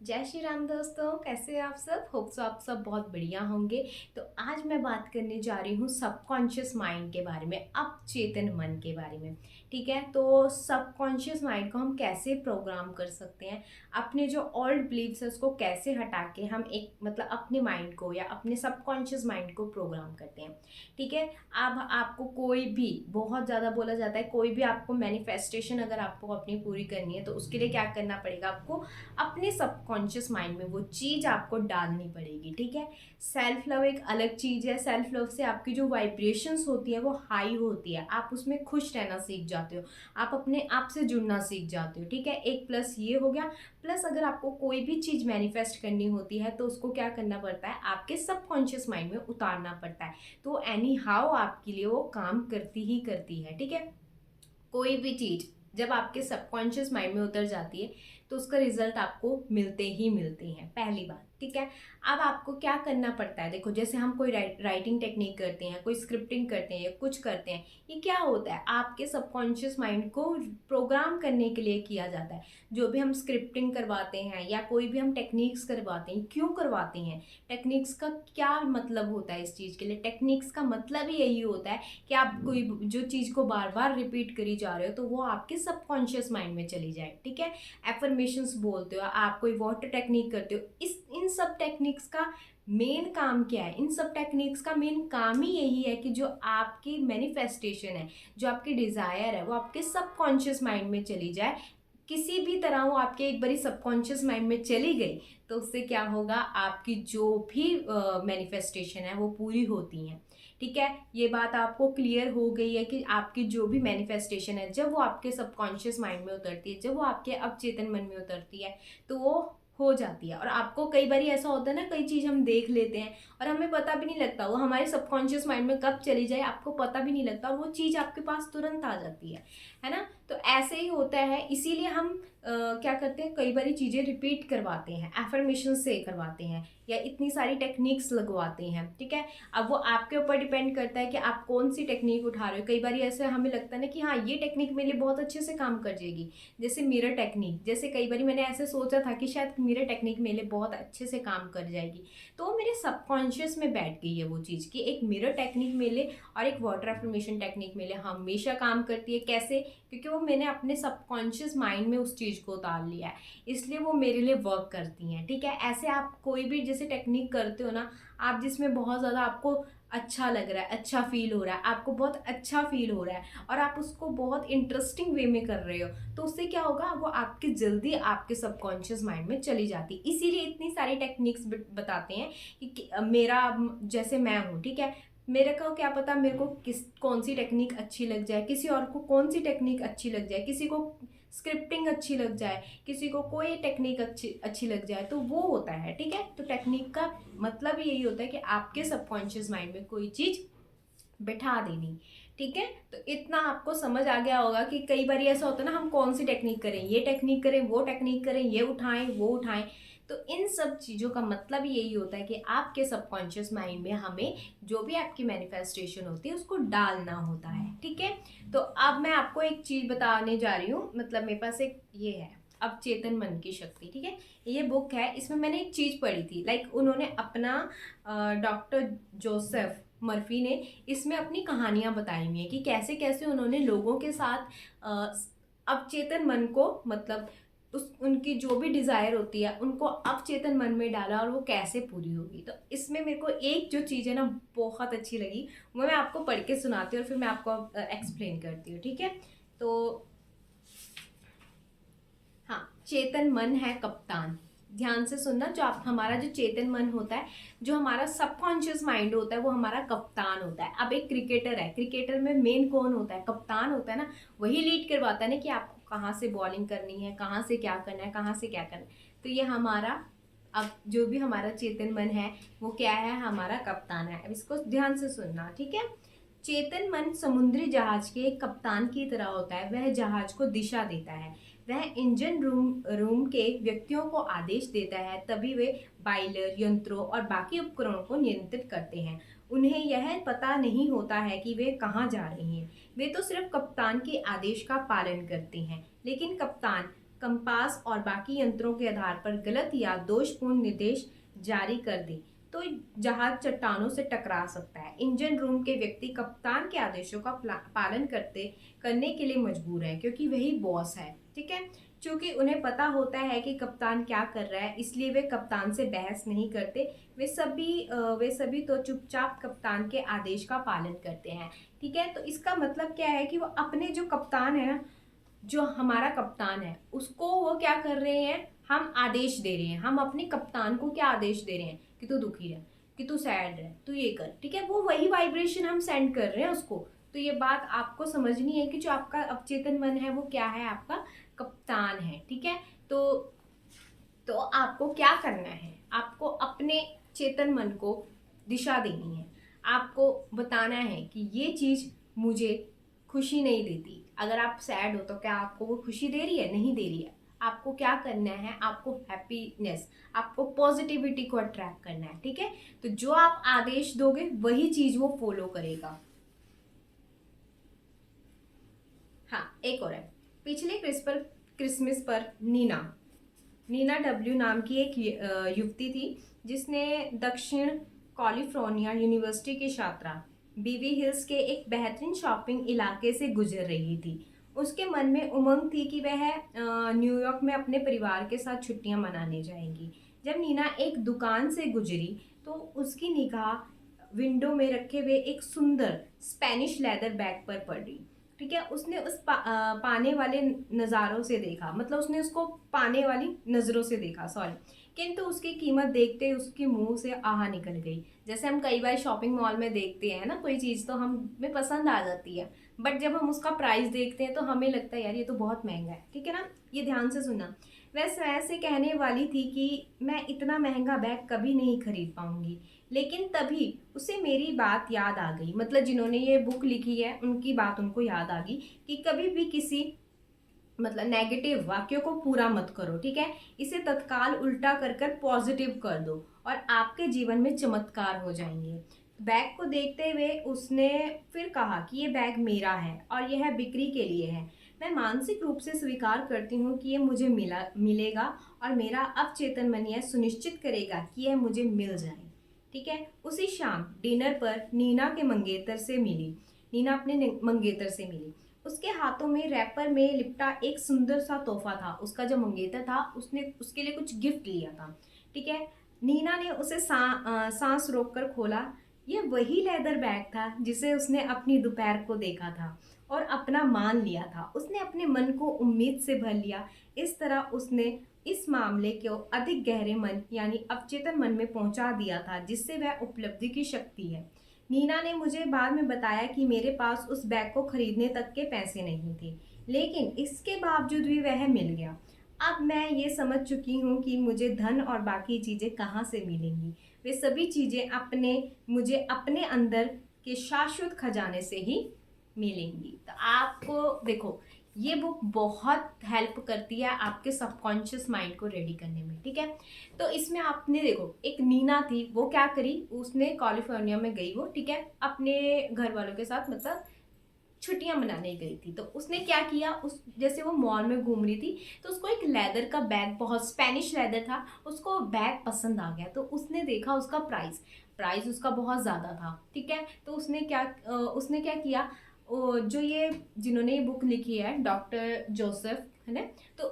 जय श्री राम दोस्तों, कैसे हैं आप सब। होप सो आप सब बहुत बढ़िया होंगे। तो आज मैं बात करने जा रही हूँ सबकॉन्शियस माइंड के बारे में, अवचेतन मन के बारे में। ठीक है, तो सबकॉन्शियस माइंड को हम कैसे प्रोग्राम कर सकते हैं, अपने जो ओल्ड बिलीव्स है उसको कैसे हटा के हम एक मतलब अपने माइंड को या अपने सबकॉन्शियस माइंड को प्रोग्राम करते हैं। ठीक है, अब आपको कोई भी, बहुत ज़्यादा बोला जाता है, कोई भी आपको मैनिफेस्टेशन अगर आपको अपनी पूरी करनी है तो उसके लिए क्या करना पड़ेगा, आपको अपने सबकॉन्शियस माइंड में वो चीज़ आपको डालनी पड़ेगी। ठीक है, सेल्फ लव एक अलग चीज़ है। सेल्फ लव से आपकी जो वाइब्रेशंस होती है वो हाई होती है, आप उसमें खुश रहना सीख जाते हो, आप अपने आप से जुड़ना सीख जाते हो। ठीक है, एक प्लस ये हो गया। प्लस अगर आपको कोई भी चीज़ मैनिफेस्ट करनी होती है तो उसको क्या करना पड़ता है, आपके सबकॉन्शियस माइंड में उतारना पड़ता है। तो एनी हाउ आपके लिए वो काम करती ही करती है। ठीक है, कोई भी चीज़ जब आपके सबकॉन्शियस माइंड में उतर जाती है तो उसका रिजल्ट आपको मिलते ही मिलते हैं, पहली बात। ठीक है, अब आपको क्या करना पड़ता है, देखो जैसे हम कोई राइटिंग टेक्निक करते हैं, कोई स्क्रिप्टिंग करते हैं या कुछ करते हैं, ये क्या होता है, आपके सबकॉन्शियस माइंड को प्रोग्राम करने के लिए किया जाता है। जो भी हम स्क्रिप्टिंग करवाते हैं या कोई भी हम टेक्निक्स करवाते हैं, क्यों करवाते हैं, टेक्निक्स का क्या मतलब होता है इस चीज़ के लिए। टेक्निक्स का मतलब ही यही होता है कि आप कोई जो चीज़ को बार बार रिपीट करी जा रहे हो तो वो आपके सबकॉन्शियस माइंड में चली जाए। ठीक है, एफर्मेशंस बोलते हो आप, कोई वाटर टेक्निक करते हो, इस इन सब टेक्निक्स का मेन काम क्या है, इन सब टेक्निक्स का मेन काम ही यही है कि जो आपकी मैनिफेस्टेशन है, जो आपकी डिज़ायर है, वो आपके सबकॉन्शियस माइंड में चली जाए। किसी भी तरह वो आपके एक बारी सबकॉन्शियस माइंड में चली गई तो उससे क्या होगा, आपकी जो भी मैनिफेस्टेशन है वो पूरी होती हैं। ठीक है, ये बात आपको क्लियर हो गई है कि आपकी जो भी मैनिफेस्टेशन है जब वो आपके सबकॉन्शियस माइंड में उतरती है, जब वो आपके अवचेतन मन में उतरती है तो वो हो जाती है। और आपको कई बार ऐसा होता है ना, कई चीज़ हम देख लेते हैं और हमें पता भी नहीं लगता, वो हमारे सबकॉन्शियस माइंड में कब चली जाए आपको पता भी नहीं लगता और वो चीज़ आपके पास तुरंत आ जाती है ना। तो ऐसे ही होता है, इसीलिए हम क्या करते हैं, कई बारी चीज़ें रिपीट करवाते हैं, एफर्मेशन से करवाते हैं या इतनी सारी टेक्निक्स लगवाते हैं। ठीक है, अब वो आपके ऊपर डिपेंड करता है कि आप कौन सी टेक्निक उठा रहे हो। कई बार ऐसे हमें लगता है ना कि हाँ ये टेक्निक मेरे लिए बहुत अच्छे से काम कर जाएगी, जैसे मिरर टेक्निक। जैसे कई बार मैंने ऐसे सोचा था कि शायद मिरर टेक्निक मेरे लिए बहुत अच्छे से काम कर जाएगी, तो वो मेरे सबकॉन्शियस में बैठ गई है वो चीज़ कि एक मिरर टेक्निक मेरे लिए और एक वाटर एफर्मेशन टेक्निक मेरे लिए हमेशा काम करती है। कैसे, क्योंकि वो मैंने अपने सबकॉन्शियस माइंड में उस चीज़ को उतार लिया है, इसलिए वो मेरे लिए वर्क करती हैं। ठीक है, ऐसे आप कोई भी जैसे टेक्निक करते हो ना, आप जिसमें बहुत ज़्यादा आपको अच्छा लग रहा है, अच्छा फील हो रहा है, आपको बहुत अच्छा फील हो रहा है और आप उसको बहुत इंटरेस्टिंग वे में कर रहे हो, तो उससे क्या होगा, वो आपके जल्दी आपके सबकॉन्शियस माइंड में चली जाती। इसीलिए इतनी सारी टेक्निक्स बताते हैं कि मेरा जैसे मैं हूँ, ठीक है, मेरे को क्या पता मेरे को किस कौन सी टेक्निक अच्छी लग जाए, किसी और को कौन सी टेक्निक अच्छी लग जाए, किसी को स्क्रिप्टिंग अच्छी लग जाए, किसी को कोई टेक्निक अच्छी अच्छी लग जाए, तो वो होता है। ठीक है, तो टेक्निक का मतलब ही यही होता है कि आपके सबकॉन्शियस माइंड में कोई चीज़ बिठा देनी। ठीक है, तो इतना आपको समझ आ गया होगा कि कई बार ऐसा होता है ना, हम कौन सी टेक्निक करें, ये टेक्निक करें, वो टेक्निक करें, ये उठाएं वो उठाएं। तो इन सब चीज़ों का मतलब यही होता है कि आपके सबकॉन्शियस माइंड में हमें जो भी आपकी मैनिफेस्टेशन होती है उसको डालना होता है। ठीक है, तो अब मैं आपको एक चीज़ बताने जा रही हूँ, मतलब मेरे पास एक ये है अवचेतन मन की शक्ति। ठीक है, ये बुक है, इसमें मैंने एक चीज़ पढ़ी थी, लाइक उन्होंने अपना डॉक्टर जोसेफ मर्फी ने इसमें अपनी कहानियां बताई हुई हैं कि कैसे कैसे उन्होंने लोगों के साथ अ, अवचेतन मन को, मतलब उस उनकी जो भी डिज़ायर होती है उनको अवचेतन मन में डाला और वो कैसे पूरी होगी। तो इसमें मेरे को एक जो चीज़ है ना बहुत अच्छी लगी, वो मैं आपको पढ़ के सुनाती हूँ और फिर मैं आपको एक्सप्लेन करती हूँ। ठीक है, तो हाँ, चेतन मन है कप्तान। ध्यान से सुनना, जो आप हमारा जो चेतन मन होता है, जो हमारा सबकॉन्शियस माइंड होता है, वो हमारा कप्तान होता है। अब एक क्रिकेटर है, क्रिकेटर में मेन कौन होता है, कप्तान होता है ना, वही लीड करवाता है ना कि आपको कहाँ से बॉलिंग करनी है, कहाँ से क्या करना है, कहाँ से क्या करना है। तो ये हमारा, अब जो भी हमारा चेतन मन है वो क्या है, हमारा कप्तान है। अब इसको ध्यान से सुनना। ठीक है, चेतन मन समुद्री जहाज के एक कप्तान की तरह होता है, वह जहाज को दिशा देता है, वह इंजन रूम रूम के व्यक्तियों को आदेश देता है, तभी वे बाइलर यंत्रों और बाकी उपकरणों को नियंत्रित करते हैं। उन्हें यह पता नहीं होता है कि वे कहाँ जा रहे हैं, वे तो सिर्फ कप्तान के आदेश का पालन करते हैं। लेकिन कप्तान कंपास और बाकी यंत्रों के आधार पर गलत या दोषपूर्ण निर्देश जारी कर दे तो जहाज चट्टानों से टकरा सकता है। इंजन रूम के व्यक्ति कप्तान के आदेशों का पालन करने के लिए मजबूर है, क्योंकि वही बॉस है। ठीक है, क्योंकि उन्हें पता होता है कि कप्तान क्या कर रहा है, इसलिए वे कप्तान से बहस नहीं करते। वे सभी तो चुपचाप कप्तान के आदेश का पालन करते हैं। ठीक है, तो इसका मतलब क्या है कि वो अपने जो कप्तान है ना, जो हमारा कप्तान है, उसको वो क्या कर रहे हैं, हम आदेश दे रहे हैं। हम अपने कप्तान को क्या आदेश दे रहे हैं कि तू दुखी रह, कि तू सैड रह, तू ये कर। ठीक है, वो वही वाइब्रेशन हम सेंड कर रहे हैं उसको। तो ये बात आपको समझनी है कि जो आपका अवचेतन मन है वो क्या है, आपका कप्तान है। ठीक है, तो आपको क्या करना है, आपको अपने चेतन मन को दिशा देनी है। आपको बताना है कि ये चीज मुझे खुशी नहीं देती। अगर आप सैड हो तो क्या आपको वो खुशी दे रही है? नहीं दे रही है। आपको क्या करना है, आपको हैप्पीनेस, आपको पॉजिटिविटी को अट्रैक्ट करना है। ठीक है, तो जो आप आदेश दोगे वही चीज वो फॉलो करेगा। हाँ, एक और है। पिछले क्रिसमस पर नीना डब्ल्यू नाम की एक युवती थी, जिसने दक्षिण कैलिफोर्निया यूनिवर्सिटी की छात्रा बीवी हिल्स के एक बेहतरीन शॉपिंग इलाके से गुजर रही थी। उसके मन में उमंग थी कि वह न्यूयॉर्क में अपने परिवार के साथ छुट्टियां मनाने जाएंगी। जब नीना एक दुकान से गुजरी तो उसकी निगाह विंडो में रखे हुए एक सुंदर स्पेनिश लेदर बैग पर पड़ी। ठीक है, उसने पाने वाले नज़ारों से देखा, मतलब उसने उसको पाने वाली नज़रों से देखा, सॉरी, किंतु उसकी कीमत देखते ही उसके मुंह से आह निकल गई। जैसे हम कई बार शॉपिंग मॉल में देखते हैं ना, कोई चीज़ तो हमें पसंद आ जाती है, बट जब हम उसका प्राइस देखते हैं तो हमें लगता है यार ये तो बहुत महंगा है। ठीक है ना, ये ध्यान से सुनना। वह स्वयं से कहने वाली थी कि मैं इतना महंगा बैग कभी नहीं खरीद पाऊंगी, लेकिन तभी उसे मेरी बात याद आ गई। मतलब जिन्होंने ये बुक लिखी है उनकी बात उनको याद आ गई कि कभी भी किसी मतलब नेगेटिव वाक्यों को पूरा मत करो। ठीक है, इसे तत्काल उल्टा कर कर पॉजिटिव कर दो और आपके जीवन में चमत्कार हो जाएंगे। बैग को देखते हुए उसने फिर कहा कि ये बैग मेरा है और यह बिक्री के लिए है। मैं मानसिक रूप से स्वीकार करती हूँ कि ये मुझे मिलेगा और मेरा अवचेतन मन यह सुनिश्चित करेगा कि यह मुझे मिल जाए। ठीक है, उसी शाम डिनर पर नीना अपने मंगेतर से मिली। उसके हाथों में रैपर में लिपटा एक सुंदर सा तोहफा था। उसका जो मंगेतर था उसने उसके लिए कुछ गिफ्ट लिया था। ठीक है, नीना ने उसे सांस रोककर खोला। यह वही लेदर बैग था जिसे उसने अपनी दोपहर को देखा था और अपना मान लिया था। उसने अपने मन को उम्मीद से भर लिया। इस तरह उसने इस मामले को अधिक गहरे मन यानी अवचेतन मन में पहुंचा दिया था, जिससे वह उपलब्धि की शक्ति है। नीना ने मुझे बाद में बताया कि मेरे पास उस बैग को खरीदने तक के पैसे नहीं थे, लेकिन इसके बावजूद भी वह मिल गया। अब मैं ये समझ चुकी हूँ कि मुझे धन और बाकी चीज़ें कहाँ से मिलेंगी। वे सभी चीज़ें मुझे अपने अंदर के शाश्वत खजाने से ही मिलेंगी। तो आपको देखो, ये बुक बहुत हेल्प करती है आपके सबकॉन्शियस माइंड को रेडी करने में। ठीक है, तो इसमें आपने देखो, एक नीना थी, वो क्या करी, उसने कैलिफोर्निया में गई वो, ठीक है, अपने घर वालों के साथ मतलब छुट्टियां मनाने गई थी। तो उसने क्या किया, उस जैसे वो मॉल में घूम रही थी तो उसको एक लेदर का बैग, बहुत स्पेनिश लेदर था, उसको बैग पसंद आ गया। तो उसने देखा उसका प्राइस उसका बहुत ज़्यादा था। ठीक है, तो उसने क्या किया, जो ये जिन्होंने ये बुक लिखी है डॉक्टर जोसेफ है ना, तो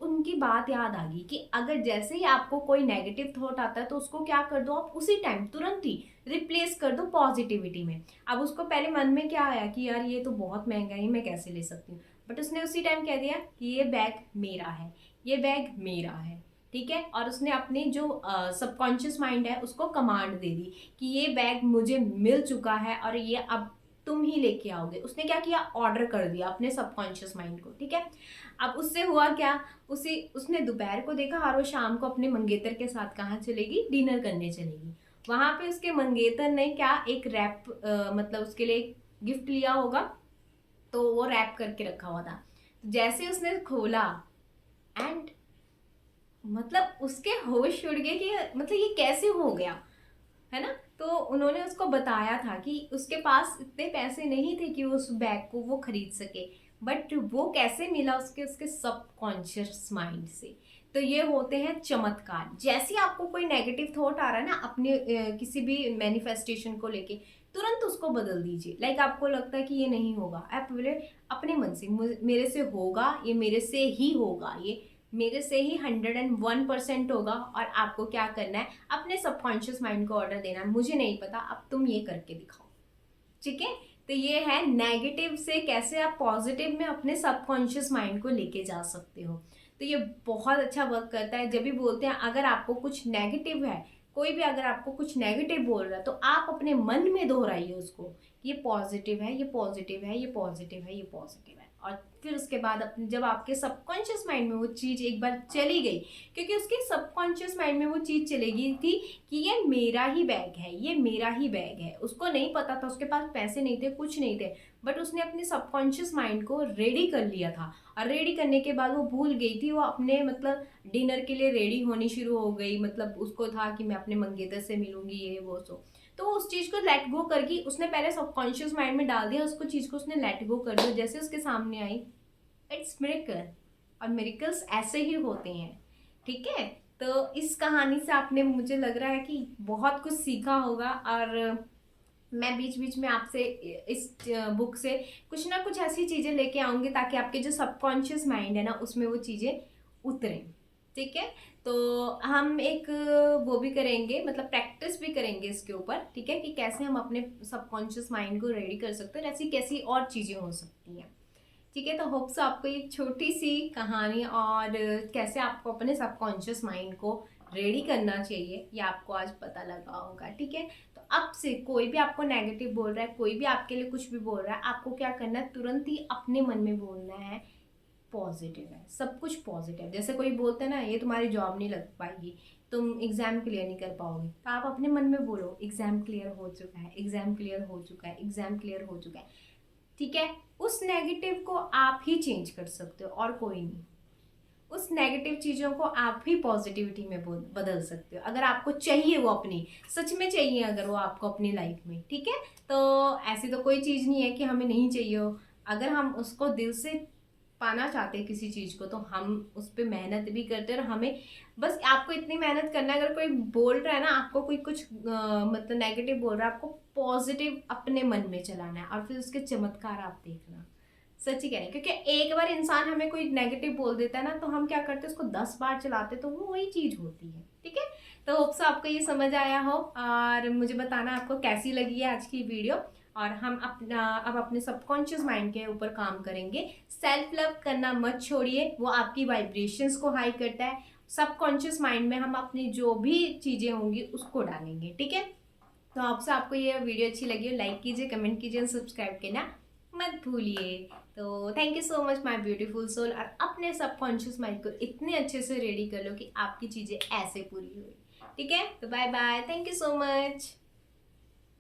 उनकी बात याद आ गई कि अगर जैसे ही आपको कोई नेगेटिव थॉट आता है तो उसको क्या कर दो, आप उसी टाइम तुरंत ही रिप्लेस कर दो पॉजिटिविटी में। अब उसको पहले मन में क्या आया कि यार ये तो बहुत महंगा है, मैं कैसे ले सकती हूँ, बट उसने उसी टाइम कह दिया कि ये बैग मेरा है, ये बैग मेरा है। ठीक है, और उसने अपने जो सबकॉन्शियस माइंड है उसको कमांड दे दी कि ये बैग मुझे मिल चुका है और ये अब तुम ही लेके आओगे। उसने क्या किया, ऑर्डर कर दिया अपने सबकॉन्शियस माइंड को। ठीक है, अब उससे हुआ क्या, उसने दोपहर को देखा और वो शाम को अपने मंगेतर के साथ कहाँ चलेगी, डिनर करने चलेगी। वहां पे उसके मंगेतर ने क्या एक रैप मतलब उसके लिए गिफ्ट लिया होगा, तो वो रैप करके रखा हुआ था। जैसे उसने खोला एंड मतलब उसके होश उड़ गए कि मतलब ये कैसे हो गया, है ना। तो उन्होंने उसको बताया था कि उसके पास इतने पैसे नहीं थे कि वो उस बैग को वो खरीद सके, बट वो कैसे मिला उसके उसके सबकॉन्शियस माइंड से। तो ये होते हैं चमत्कार। जैसे ही आपको कोई नेगेटिव थॉट आ रहा है ना अपने किसी भी मैनिफेस्टेशन को लेके, तुरंत उसको बदल दीजिए। लाइक आपको लगता है कि ये नहीं होगा, आप बोले अपने मन से मेरे से होगा, ये मेरे से ही होगा, ये मेरे से ही 101% होगा। और आपको क्या करना है, अपने सबकॉन्शियस माइंड को ऑर्डर देना है, मुझे नहीं पता, अब तुम ये करके दिखाओ। ठीक है, तो ये है नेगेटिव से कैसे आप पॉजिटिव में अपने सबकॉन्शियस माइंड को लेके जा सकते हो। तो ये बहुत अच्छा वर्क करता है। जब भी बोलते हैं अगर आपको कुछ नेगेटिव है, कोई भी अगर आपको कुछ नेगेटिव बोल रहा है, तो आप अपने मन में दोहराइए उसको, ये पॉजिटिव है, ये पॉजिटिव है, ये पॉजिटिव है, ये पॉजिटिव है। और फिर उसके बाद अपने जब आपके सबकॉन्शियस माइंड में वो चीज़ एक बार चली गई, क्योंकि उसके सबकॉन्शियस माइंड में वो चीज़ चली गई थी कि ये मेरा ही बैग है, ये मेरा ही बैग है। उसको नहीं पता था, उसके पास पैसे नहीं थे, कुछ नहीं थे, बट उसने अपने सबकॉन्शियस माइंड को रेडी कर लिया था। और रेडी करने के बाद वो भूल गई थी, वो अपने मतलब डिनर के लिए रेडी होनी शुरू हो गई। मतलब उसको था कि मैं अपने मंगेतर से मिलूंगी, ये वो सो। तो उस चीज़ को लेट गो करके उसने पहले सबकॉन्शियस माइंड में डाल दिया, उसको चीज़ को उसने लेट गो कर दिया, जैसे उसके सामने आई, इट्स मिरेकल। और मिरेकल्स ऐसे ही होते हैं। ठीक है, तो इस कहानी से आपने, मुझे लग रहा है कि बहुत कुछ सीखा होगा। और मैं बीच बीच में आपसे इस बुक से कुछ ना कुछ ऐसी चीज़ें लेके आऊँगी ताकि आपके जो सबकॉन्शियस माइंड है ना उसमें वो चीज़ें उतरें। ठीक है, तो हम एक वो भी करेंगे, मतलब प्रैक्टिस भी करेंगे इसके ऊपर। ठीक है, कि कैसे हम अपने सबकॉन्शियस माइंड को रेडी कर सकते हैं, ऐसी कैसी और चीज़ें हो सकती हैं। ठीक है, तो होप सो आपको ये छोटी सी कहानी और कैसे आपको अपने सबकॉन्शियस माइंड को रेडी करना चाहिए ये आपको आज पता लगा होगा। ठीक है, तो अब से कोई भी आपको नेगेटिव बोल रहा है, कोई भी आपके लिए कुछ भी बोल रहा है, आपको क्या करना है, तुरंत ही अपने मन में बोलना है पॉजिटिव है, सब कुछ पॉजिटिव। जैसे कोई बोलते हैं ना ये तुम्हारी जॉब नहीं लग पाएगी, तुम एग्जाम क्लियर नहीं कर पाओगे, तो आप अपने मन में बोलो एग्जाम क्लियर हो चुका है, एग्जाम क्लियर हो चुका है, एग्जाम क्लियर हो चुका है। ठीक है, उस नेगेटिव को आप ही चेंज कर सकते हो और कोई नहीं। उस नेगेटिव चीज़ों को आप ही पॉजिटिविटी में बदल सकते हो, अगर आपको चाहिए वो, अपनी सच में चाहिए अगर वो आपको अपनी लाइफ में। ठीक है, तो ऐसी तो कोई चीज़ नहीं है कि हमें नहीं चाहिए हो। अगर हम उसको दिल से पाना चाहते हैं किसी चीज़ को, तो हम उस पर मेहनत भी करते हैं। और हमें बस आपको इतनी मेहनत करना है, अगर कोई बोल रहा है ना आपको, कोई कुछ मतलब नेगेटिव बोल रहा है, आपको पॉजिटिव अपने मन में चलाना है और फिर उसके चमत्कार आप देखना। सच्ची कह रही, क्योंकि एक बार इंसान हमें कोई नेगेटिव बोल देता है ना, तो हम क्या करते हैं उसको 10 बार चलाते, तो वो वही चीज़ होती है। ठीक है, तो होप सो आपको ये समझ आया हो, और मुझे बताना आपको कैसी लगी है आज की वीडियो। और हम अपना अब अपने सबकॉन्शियस माइंड के ऊपर काम करेंगे। सेल्फ लव करना मत छोड़िए, वो आपकी वाइब्रेशंस को हाई करता है। सबकॉन्शियस माइंड में हम अपनी जो भी चीज़ें होंगी उसको डालेंगे। ठीक है, तो आपसे आपको ये वीडियो अच्छी लगी हो, लाइक कीजिए, कमेंट कीजिए और सब्सक्राइब करना मत भूलिए। तो thank you so much my beautiful soul. और अपने सबकॉन्शियस माइंड को इतने अच्छे से रेडी कर लो कि आपकी चीज़ें ऐसे पूरी हुई। ठीक है, तो bye bye, thank you so much.